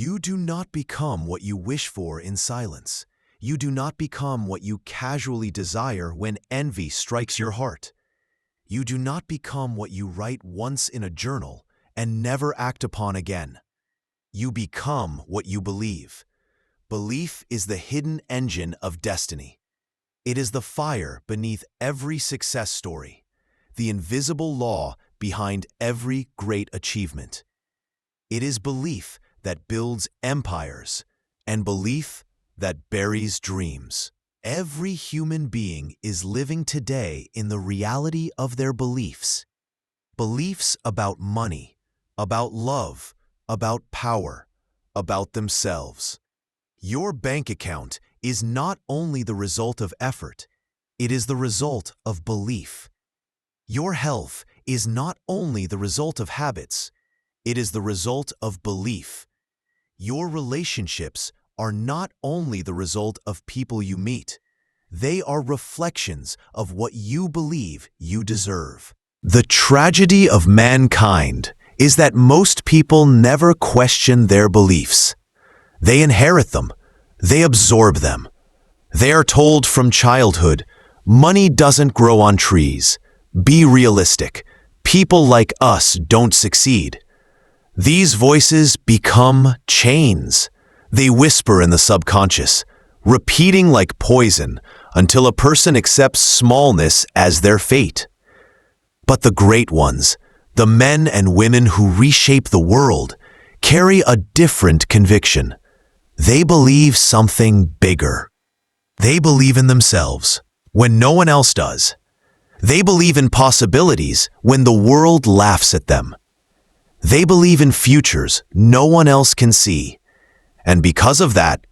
You do not become what you wish for in silence. You do not become what you casually desire when envy strikes your heart. You do not become what you write once in a journal and never act upon again. You become what you believe. Belief is the hidden engine of destiny. It is the fire beneath every success story, the invisible law behind every great achievement. It is belief that builds empires, and belief that buries dreams. Every human being is living today in the reality of their beliefs. Beliefs about money, about love, about power, about themselves. Your bank account is not only the result of effort, it is the result of belief. Your health is not only the result of habits, it is the result of belief. Your relationships are not only the result of people you meet, they are reflections of what you believe you deserve. The tragedy of mankind is that most people never question their beliefs. They inherit them. They absorb them. They are told from childhood, money doesn't grow on trees. Be realistic. People like us don't succeed. These voices become chains. They whisper in the subconscious, repeating like poison until a person accepts smallness as their fate. But the great ones, the men and women who reshape the world, carry a different conviction. They believe something bigger. They believe in themselves when no one else does. They believe in possibilities when the world laughs at them. They believe in futures no one else can see. And because of that,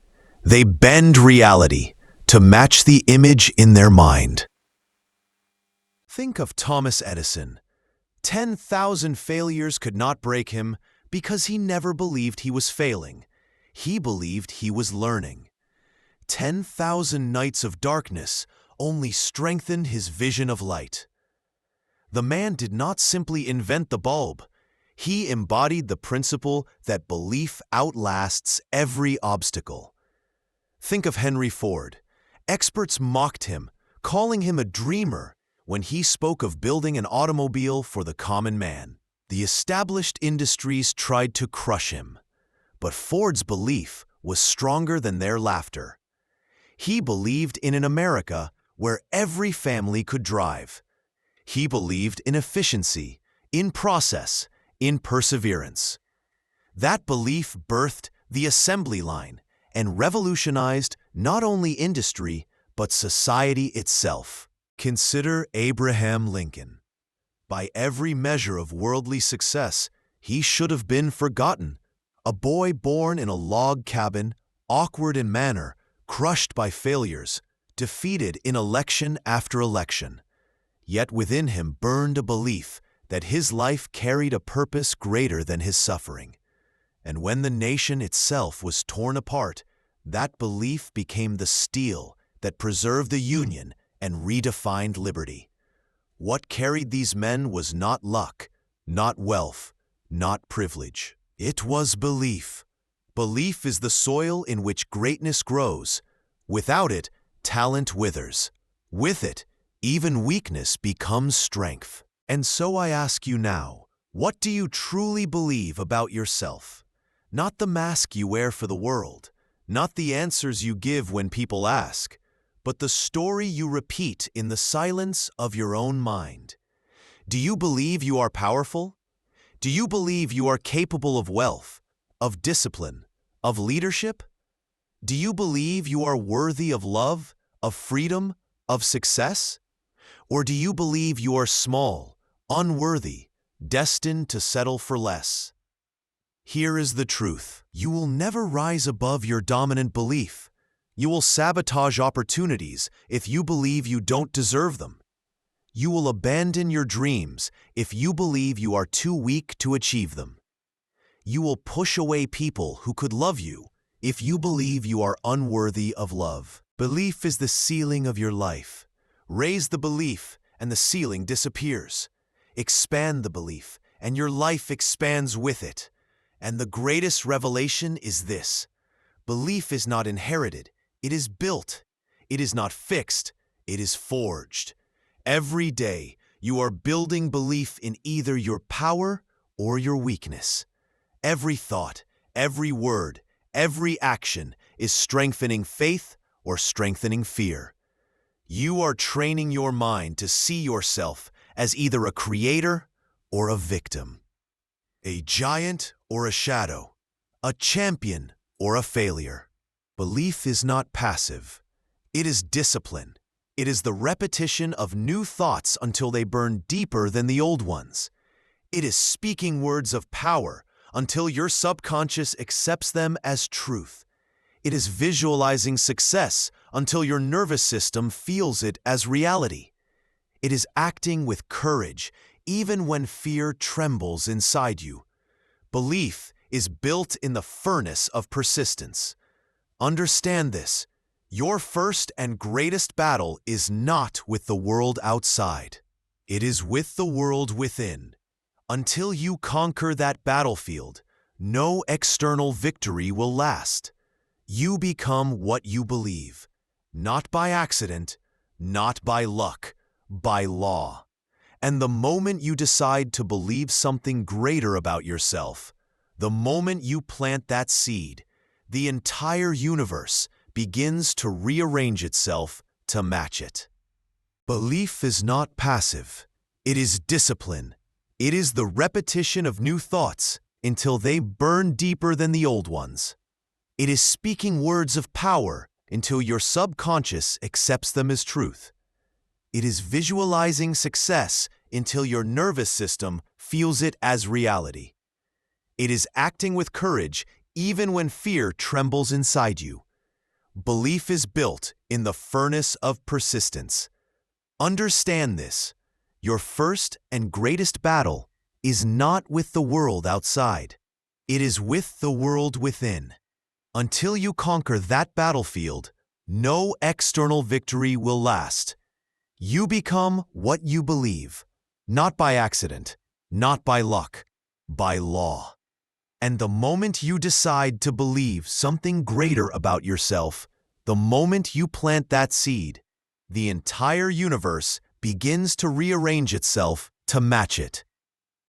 they bend reality to match the image in their mind. Think of Thomas Edison. 10,000 failures could not break him because he never believed he was failing. He believed he was learning. 10,000 nights of darkness only strengthened his vision of light. The man did not simply invent the bulb. He embodied the principle that belief outlasts every obstacle. Think of Henry Ford. Experts mocked him, calling him a dreamer when he spoke of building an automobile for the common man. The established industries tried to crush him, but Ford's belief was stronger than their laughter. He believed in an America where every family could drive. He believed in efficiency, in process, in perseverance. That belief birthed the assembly line and revolutionized not only industry, but society itself. Consider Abraham Lincoln. By every measure of worldly success, he should have been forgotten. A boy born in a log cabin, awkward in manner, crushed by failures, defeated in election after election. Yet within him burned a belief that his life carried a purpose greater than his suffering. And when the nation itself was torn apart, that belief became the steel that preserved the Union and redefined liberty. What carried these men was not luck, not wealth, not privilege. It was belief. Belief is the soil in which greatness grows. Without it, talent withers. With it, even weakness becomes strength. And so I ask you now, what do you truly believe about yourself? Not the mask you wear for the world, not the answers you give when people ask, but the story you repeat in the silence of your own mind. Do you believe you are powerful? Do you believe you are capable of wealth, of discipline, of leadership? Do you believe you are worthy of love, of freedom, of success? Or do you believe you are small, unworthy, destined to settle for less? Here is the truth. You will never rise above your dominant belief. You will sabotage opportunities if you believe you don't deserve them. You will abandon your dreams if you believe you are too weak to achieve them. You will push away people who could love you if you believe you are unworthy of love. Belief is the ceiling of your life. Raise the belief and the ceiling disappears. Expand the belief and your life expands with it. And the greatest revelation is this: belief is not inherited, it is built. It is not fixed, it is forged. Every day, you are building belief in either your power or your weakness. Every thought, every word, every action is strengthening faith or strengthening fear. You are training your mind to see yourself as either a creator or a victim, a giant or a shadow, a champion or a failure. Belief is not passive. It is discipline. It is the repetition of new thoughts until they burn deeper than the old ones. It is speaking words of power until your subconscious accepts them as truth. It is visualizing success until your nervous system feels it as reality. It is acting with courage even when fear trembles inside you. Belief is built in the furnace of persistence. Understand this: your first and greatest battle is not with the world outside. It is with the world within. Until you conquer that battlefield, no external victory will last. You become what you believe, not by accident, not by luck, by law. And the moment you decide to believe something greater about yourself, the moment you plant that seed, the entire universe begins to rearrange itself to match it. Belief is not passive. It is discipline. It is the repetition of new thoughts until they burn deeper than the old ones. It is speaking words of power until your subconscious accepts them as truth. It is visualizing success until your nervous system feels it as reality. It is acting with courage even when fear trembles inside you. Belief is built in the furnace of persistence. Understand this: your first and greatest battle is not with the world outside. It is with the world within. Until you conquer that battlefield, no external victory will last. You become what you believe, not by accident, not by luck, by law. And the moment you decide to believe something greater about yourself, the moment you plant that seed, the entire universe begins to rearrange itself to match it.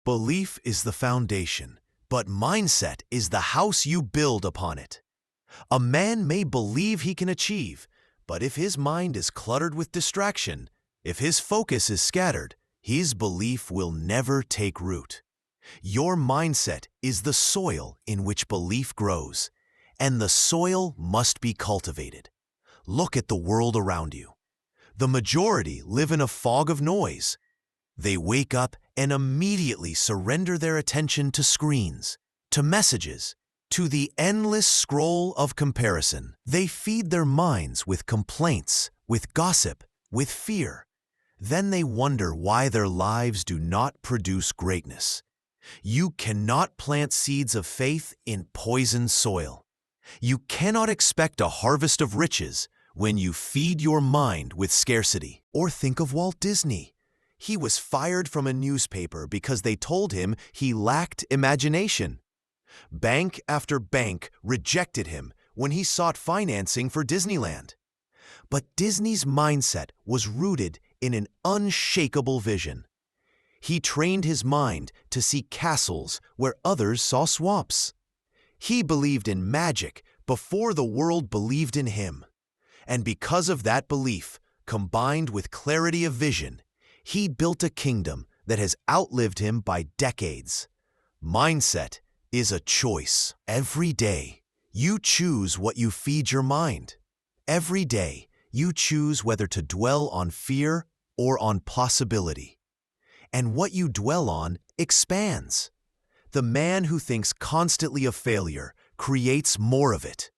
Belief is the foundation, but mindset is the house you build upon it. A man may believe he can achieve, but if his mind is cluttered with distraction, if his focus is scattered, his belief will never take root. Your mindset is the soil in which belief grows, and the soil must be cultivated. Look at the world around you. The majority live in a fog of noise. They wake up and immediately surrender their attention to screens, to messages, to the endless scroll of comparison. They feed their minds with complaints, with gossip, with fear. Then they wonder why their lives do not produce greatness. You cannot plant seeds of faith in poisoned soil. You cannot expect a harvest of riches when you feed your mind with scarcity. Or think of Walt Disney. He was fired from a newspaper because they told him he lacked imagination. Bank after bank rejected him when he sought financing for Disneyland. But Disney's mindset was rooted in an unshakable vision. He trained his mind to see castles where others saw swamps. He believed in magic before the world believed in him. And because of that belief, combined with clarity of vision, he built a kingdom that has outlived him by decades. Mindset is a choice. Every day, you choose what you feed your mind. Every day, you choose whether to dwell on fear or on possibility. And what you dwell on expands. The man who thinks constantly of failure creates more of it.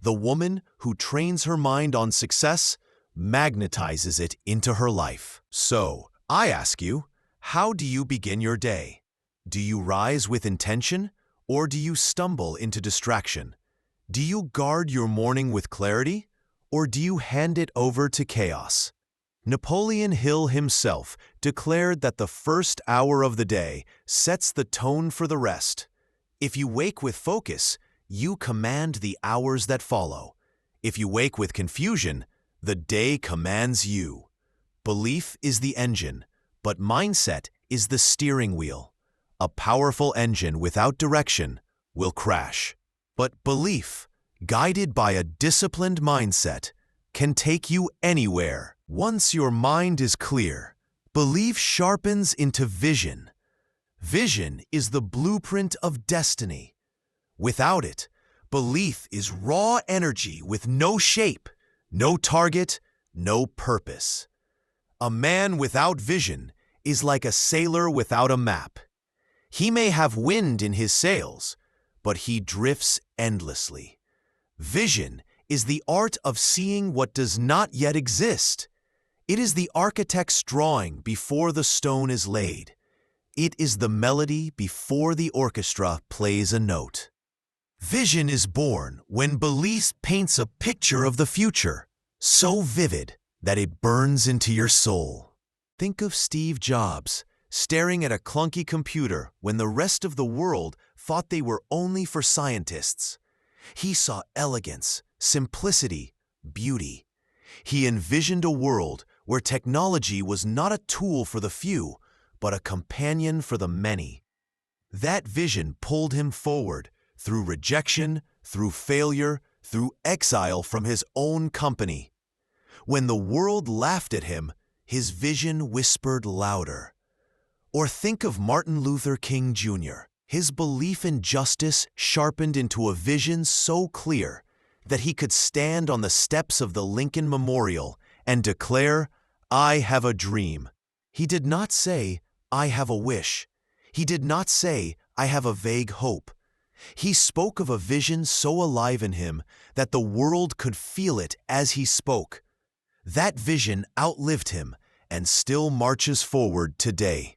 The woman who trains her mind on success magnetizes it into her life. So, I ask you, how do you begin your day? Do you rise with intention, or do you stumble into distraction? Do you guard your morning with clarity, or do you hand it over to chaos? Napoleon Hill himself declared that the first hour of the day sets the tone for the rest. If you wake with focus, you command the hours that follow. If you wake with confusion, the day commands you. Belief is the engine, but mindset is the steering wheel. A powerful engine without direction will crash. But belief, guided by a disciplined mindset, can take you anywhere. Once your mind is clear, belief sharpens into vision. Vision is the blueprint of destiny. Without it, belief is raw energy with no shape, no target, no purpose. A man without vision is like a sailor without a map. He may have wind in his sails, but he drifts endlessly. Vision is the art of seeing what does not yet exist. It is the architect's drawing before the stone is laid. It is the melody before the orchestra plays a note. Vision is born when belief paints a picture of the future, so vivid that it burns into your soul. Think of Steve Jobs staring at a clunky computer when the rest of the world thought they were only for scientists. He saw elegance, simplicity, beauty. He envisioned a world where technology was not a tool for the few, but a companion for the many. That vision pulled him forward through rejection, through failure, through exile from his own company. When the world laughed at him, his vision whispered louder. Or think of Martin Luther King Jr. His belief in justice sharpened into a vision so clear that he could stand on the steps of the Lincoln Memorial and declare, "I have a dream." He did not say, "I have a wish." He did not say, "I have a vague hope." He spoke of a vision so alive in him that the world could feel it as he spoke. That vision outlived him and still marches forward today.